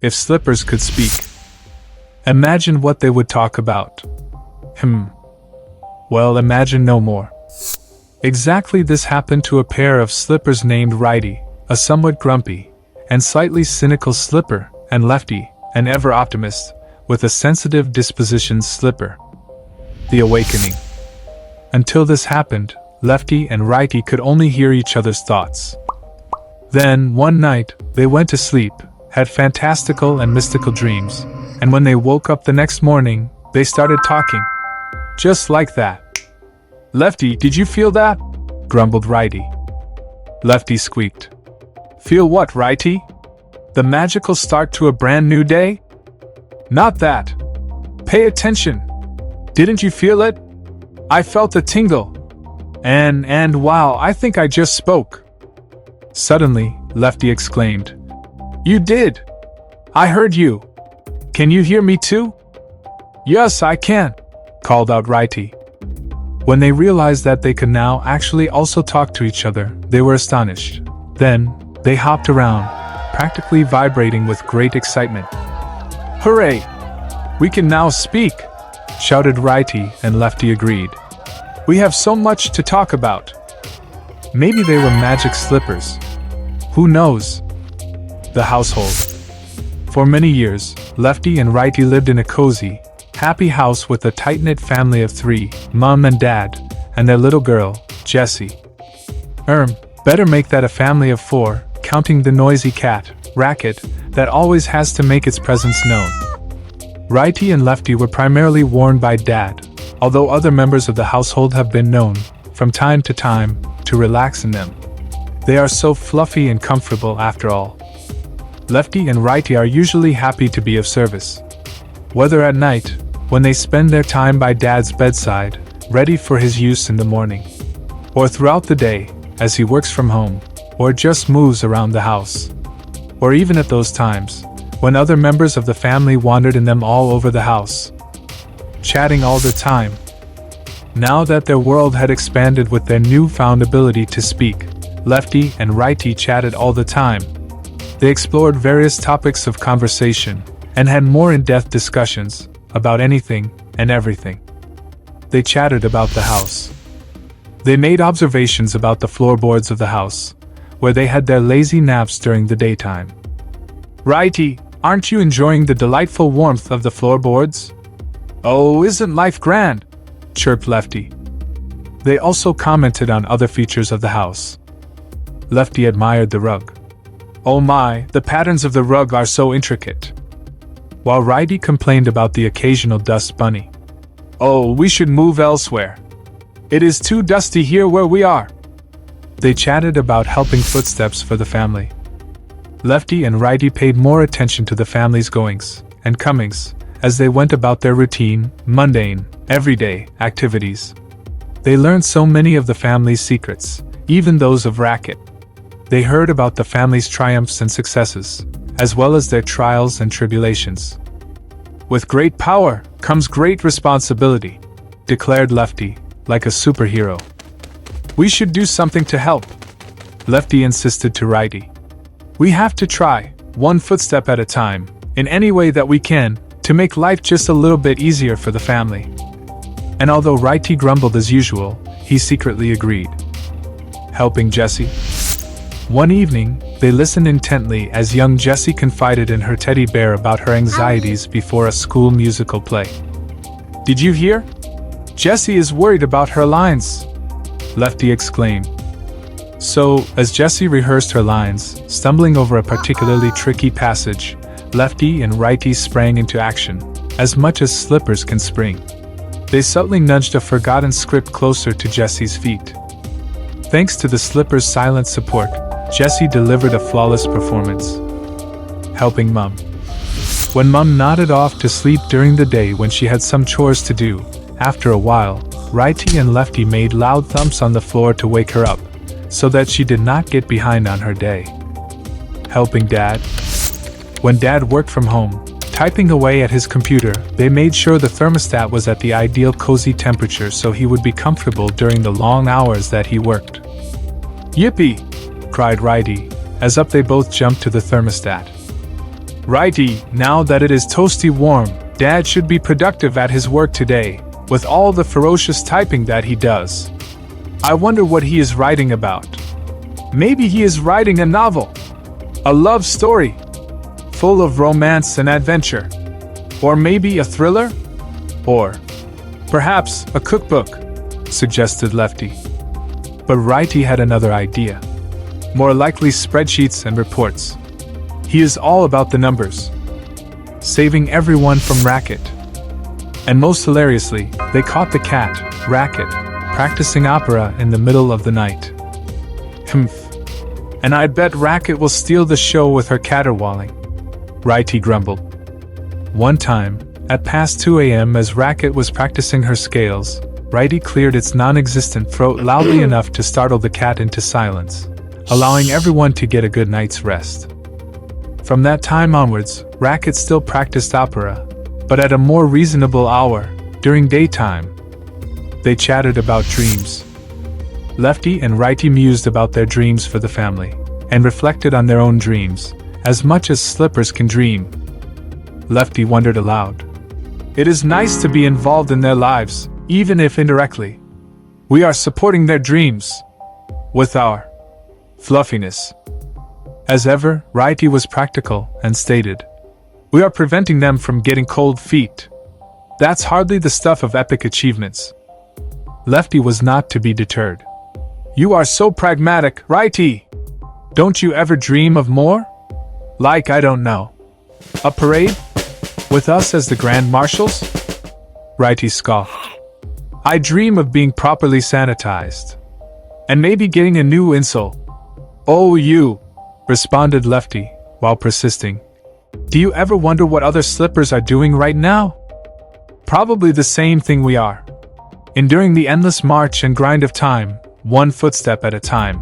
If slippers could speak, imagine what they would talk about. Well, imagine no more. Exactly this happened to a pair of slippers named Righty, a somewhat grumpy and slightly cynical slipper, and Lefty, an ever-optimist, with a sensitive disposition slipper. The awakening. Until this happened, Lefty and Righty could only hear each other's thoughts. Then, one night, they went to sleep, had fantastical and mystical dreams, and when they woke up the next morning, they started talking. Just like that. "Lefty, did you feel that?" grumbled Righty. Lefty squeaked. "Feel what, Righty? The magical start to a brand new day?" "Not that. Pay attention. Didn't you feel it? I felt a tingle. And wow, I think I just spoke." Suddenly, Lefty exclaimed, "You did! I heard you. Can you hear me too?" "Yes, I can," called out Righty. When they realized that they could now actually also talk to each other, they were astonished. Then, they hopped around, practically vibrating with great excitement. "Hooray! We can now speak!" shouted Righty, and Lefty agreed. "We have so much to talk about." Maybe they were magic slippers. Who knows? The household. For many years, Lefty and Righty lived in a cozy, happy house with a tight-knit family of 3, Mom and Dad, and their little girl, Jessy. Better make that a family of 4, counting the noisy cat, Racket, that always has to make its presence known. Righty and Lefty were primarily worn by Dad, although other members of the household have been known, from time to time, to relax in them. They are so fluffy and comfortable after all. Lefty and Righty are usually happy to be of service. Whether at night, when they spend their time by Dad's bedside, ready for his use in the morning, or throughout the day, as he works from home, or just moves around the house, or even at those times, when other members of the family wandered in them all over the house, chatting all the time. Now that their world had expanded with their newfound ability to speak, Lefty and Righty chatted all the time. They explored various topics of conversation, and had more in-depth discussions about anything and everything. They chatted about the house. They made observations about the floorboards of the house, where they had their lazy naps during the daytime. "Righty, aren't you enjoying the delightful warmth of the floorboards?" "Oh, isn't life grand?" chirped Lefty. They also commented on other features of the house. Lefty admired the rug. "Oh my, the patterns of the rug are so intricate." While Righty complained about the occasional dust bunny. "Oh, we should move elsewhere. It is too dusty here where we are." They chatted about helping footsteps for the family. Lefty and Righty paid more attention to the family's goings and comings as they went about their routine, mundane, everyday activities. They learned so many of the family's secrets, even those of Racket. They heard about the family's triumphs and successes, as well as their trials and tribulations. "With great power comes great responsibility," declared Lefty, like a superhero. "We should do something to help," Lefty insisted to Righty. "We have to try, one footstep at a time, in any way that we can, to make life just a little bit easier for the family." And although Righty grumbled as usual, he secretly agreed. Helping Jessy. One evening, they listened intently as young Jessy confided in her teddy bear about her anxieties before a school musical play. "Did you hear? Jessy is worried about her lines," Lefty exclaimed. So, as Jessy rehearsed her lines, stumbling over a particularly tricky passage, Lefty and Righty sprang into action, as much as slippers can spring. They subtly nudged a forgotten script closer to Jessy's feet. Thanks to the slipper's silent support, Jessy delivered a flawless performance. Helping Mom. When Mom nodded off to sleep during the day when she had some chores to do, after a while, Righty and Lefty made loud thumps on the floor to wake her up, so that she did not get behind on her day. Helping Dad. When Dad worked from home, typing away at his computer, they made sure the thermostat was at the ideal cozy temperature so he would be comfortable during the long hours that he worked. "Yippee!" cried Righty, as up they both jumped to the thermostat. Righty, now that it is toasty warm, Dad should be productive at his work today, with all the ferocious typing that he does. I wonder what he is writing about. Maybe he is writing a novel, a love story, full of romance and adventure, or maybe a thriller, or perhaps a cookbook, suggested Lefty. But Righty had another idea. More likely spreadsheets and reports. He is all about the numbers. Saving everyone from Racket. And most hilariously, they caught the cat, Racket, practicing opera in the middle of the night. Humph. And I'd bet Racket will steal the show with her caterwauling. Righty grumbled. One time, at past 2 a.m. as Racket was practicing her scales, Righty cleared its non-existent throat loudly enough to startle the cat into silence, allowing everyone to get a good night's rest. From that time onwards, Racket still practiced opera, but at a more reasonable hour, during daytime. They chatted about dreams. Lefty and Righty mused about their dreams for the family, and reflected on their own dreams, as much as slippers can dream. Lefty wondered aloud. It is nice to be involved in their lives, even if indirectly. We are supporting their dreams with our fluffiness. As ever, Righty was practical and stated, we are preventing them from getting cold feet. That's hardly the stuff of epic achievements. Lefty was not to be deterred. You are so pragmatic, Righty. Don't you ever dream of more? Like, I don't know, a parade? With us as the Grand Marshals? Righty scoffed. I dream of being properly sanitized. And maybe getting a new insole. Oh, you, responded Lefty, while persisting. Do you ever wonder what other slippers are doing right now? Probably the same thing we are. Enduring the endless march and grind of time, one footstep at a time,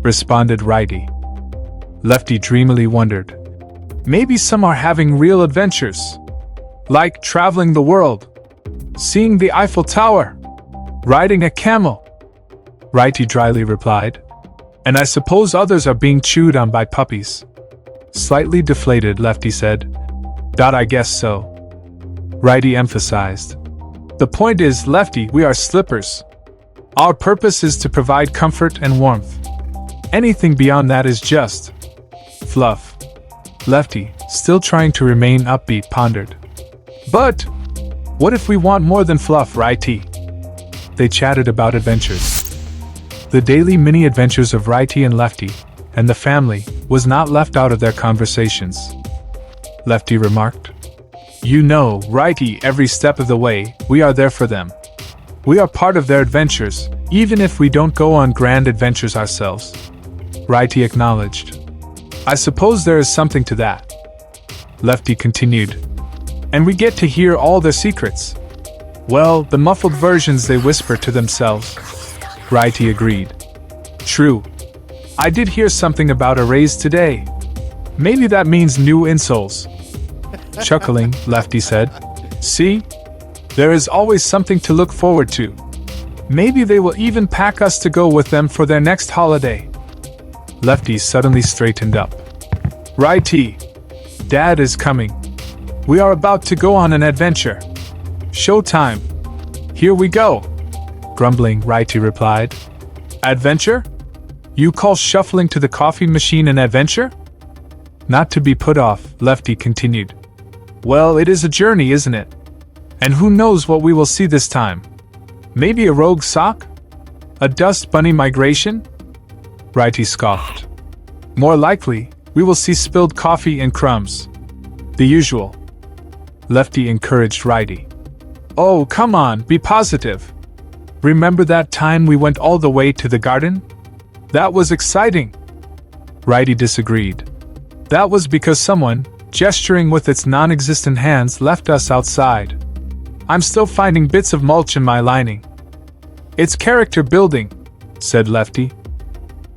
responded Righty. Lefty dreamily wondered. Maybe some are having real adventures. Like traveling the world, seeing the Eiffel Tower, riding a camel. Righty dryly replied. And I suppose others are being chewed on by puppies. Slightly deflated, Lefty said. I guess so. Righty emphasized. The point is, Lefty, we are slippers. Our purpose is to provide comfort and warmth. Anything beyond that is just fluff. Lefty, still trying to remain upbeat, pondered. But what if we want more than fluff, Righty? They chatted about adventures. The daily mini-adventures of Righty and Lefty, and the family, was not left out of their conversations. Lefty remarked. You know, Righty, every step of the way, we are there for them. We are part of their adventures, even if we don't go on grand adventures ourselves. Righty acknowledged. I suppose there is something to that. Lefty continued. And we get to hear all their secrets. Well, the muffled versions they whisper to themselves. Righty agreed. True. I did hear something about a raise today. Maybe that means new insoles. Chuckling, Lefty said. See? There is always something to look forward to. Maybe they will even pack us to go with them for their next holiday. Lefty suddenly straightened up. Righty. Dad is coming. We are about to go on an adventure. Showtime. Here we go. Grumbling, Righty replied. Adventure? You call shuffling to the coffee machine an adventure? Not to be put off, Lefty continued. Well, it is a journey, isn't it? And who knows what we will see this time? Maybe a rogue sock? A dust bunny migration? Righty scoffed. More likely, we will see spilled coffee and crumbs. The usual. Lefty encouraged Righty. Oh, come on, be positive. Remember that time we went all the way to the garden? That was exciting. Righty disagreed. That was because someone, gesturing with its non-existent hands, left us outside. I'm still finding bits of mulch in my lining. It's character building, said Lefty.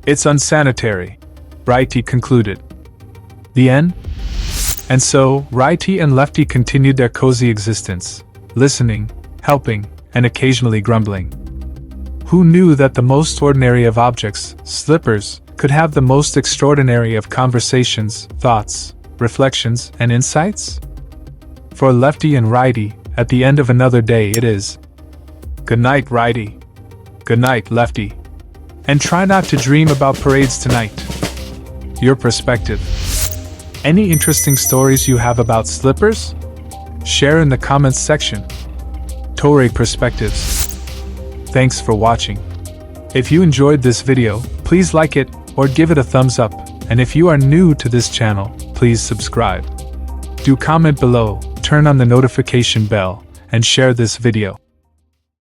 It's unsanitary, Righty concluded. The end? And so, Righty and Lefty continued their cozy existence, listening, helping, and occasionally grumbling. Who knew that the most ordinary of objects, slippers, could have the most extraordinary of conversations, thoughts, reflections, and insights? For lefty and righty, at the end of another day it is good night, righty. Good night, lefty. And try not to dream about parades tonight. Your perspective. Any interesting stories you have about slippers? Share in the comments section. Toray Perspectives. Thanks for watching. If you enjoyed this video, please like it or give it a thumbs up, and if you are new to this channel, please subscribe. Do comment below, turn on the notification bell, and share this video.